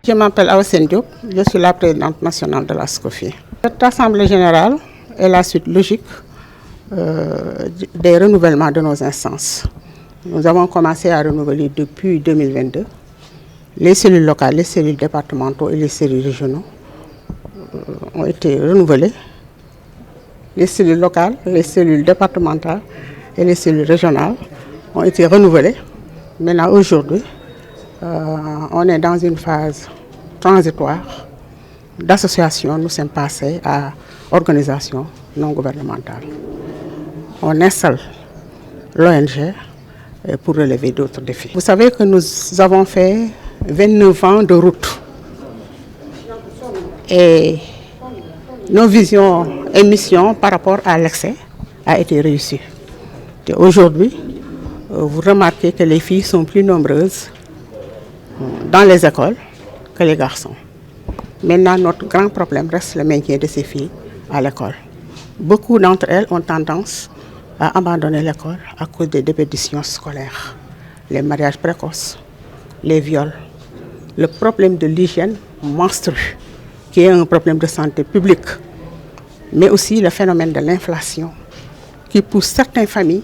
Je m'appelle Awesen Diop, je suis la présidente nationale de la SCOFI. Cette assemblée générale est la suite logique des renouvellements de nos instances. Nous avons commencé à renouveler depuis 2022 les cellules locales, les cellules départementaux et les cellules régionaux ont été renouvelées. Les cellules locales, les cellules départementales et les cellules régionales ont été renouvelées. Maintenant, aujourd'hui, on est dans une phase transitoire d'association. Nous sommes passés à organisation non gouvernementale. On installe l'ONG pour relever d'autres défis. Vous savez que nous avons fait 29 ans de route. Et nos visions et missions par rapport à l'excès a été réussie. Aujourd'hui, vous remarquez que les filles sont plus nombreuses dans les écoles que les garçons. Maintenant, notre grand problème reste le maintien de ces filles à l'école. Beaucoup d'entre elles ont tendance à abandonner l'école à cause des déperditions scolaires, les mariages précoces, les viols, le problème de l'hygiène monstrueux, qui est un problème de santé publique, mais aussi le phénomène de l'inflation, qui pousse certaines familles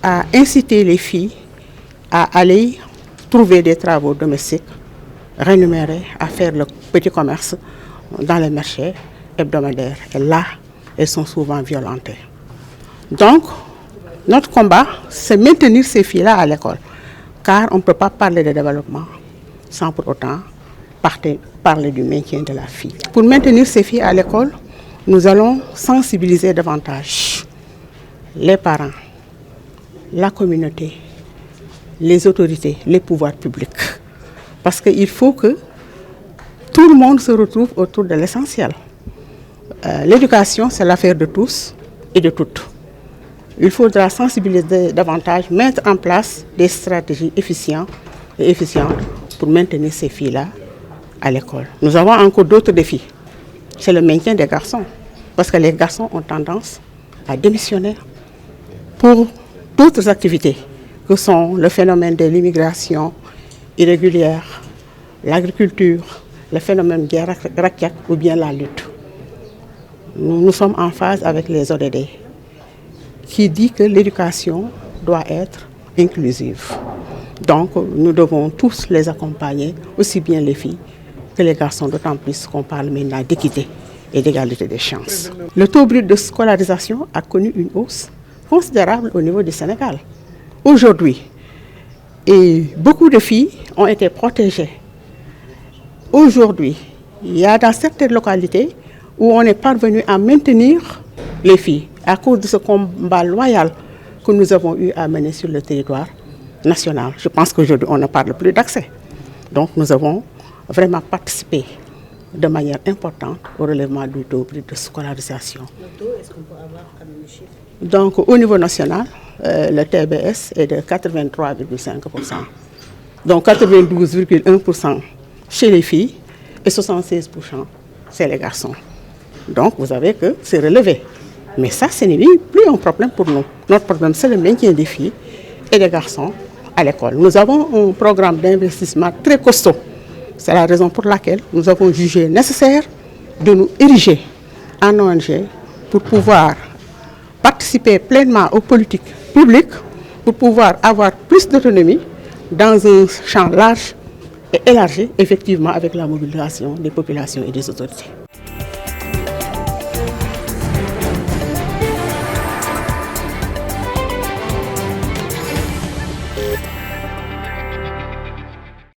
à inciter les filles à aller trouver des travaux domestiques rémunérés, à faire le petit commerce dans les marchés hebdomadaires. Et là, elles sont souvent violentées. Donc, notre combat, c'est maintenir ces filles-là à l'école, car on ne peut pas parler de développement sans pour autant parler du maintien de la fille. Pour maintenir ces filles à l'école, nous allons sensibiliser davantage les parents, la communauté, les autorités, les pouvoirs publics. Parce qu'il faut que tout le monde se retrouve autour de l'essentiel. L'éducation, c'est l'affaire de tous et de toutes. Il faudra sensibiliser davantage, mettre en place des stratégies efficientes pour maintenir ces filles-là à l'école. Nous avons encore d'autres défis. C'est le maintien des garçons. Parce que les garçons ont tendance à démissionner pour d'autres activités que sont le phénomène de l'immigration irrégulière, l'agriculture, le phénomène des raquettes ou bien la lutte. Nous sommes en phase avec les ODD qui dit que l'éducation doit être inclusive. Donc nous devons tous les accompagner, aussi bien les filles que les garçons, d'autant plus qu'on parle maintenant d'équité et d'égalité des chances. Le taux brut de scolarisation a connu une hausse considérable au niveau du Sénégal. Aujourd'hui, beaucoup de filles ont été protégées. Aujourd'hui, il y a dans certaines localités où on est parvenu à maintenir les filles à cause de ce combat loyal que nous avons eu à mener sur le territoire national. Je pense qu'aujourd'hui, on ne parle plus d'accès. Donc, nous avons vraiment participé de manière importante au relèvement du taux de scolarisation. Le taux, est-ce qu'on peut avoir un chiffre? Donc, au niveau national, le TBS est de 83,5%. Donc, 92,1% chez les filles et 76% chez les garçons. Donc, vous savez que c'est relevé. Mais ça, ce n'est plus un problème pour nous. Notre problème, c'est le maintien des filles et des garçons à l'école. Nous avons un programme d'investissement très costaud. C'est la raison pour laquelle nous avons jugé nécessaire de nous ériger en ONG pour pouvoir participer pleinement aux politiques publiques, pour pouvoir avoir plus d'autonomie dans un champ large et élargi, effectivement, avec la mobilisation des populations et des autorités.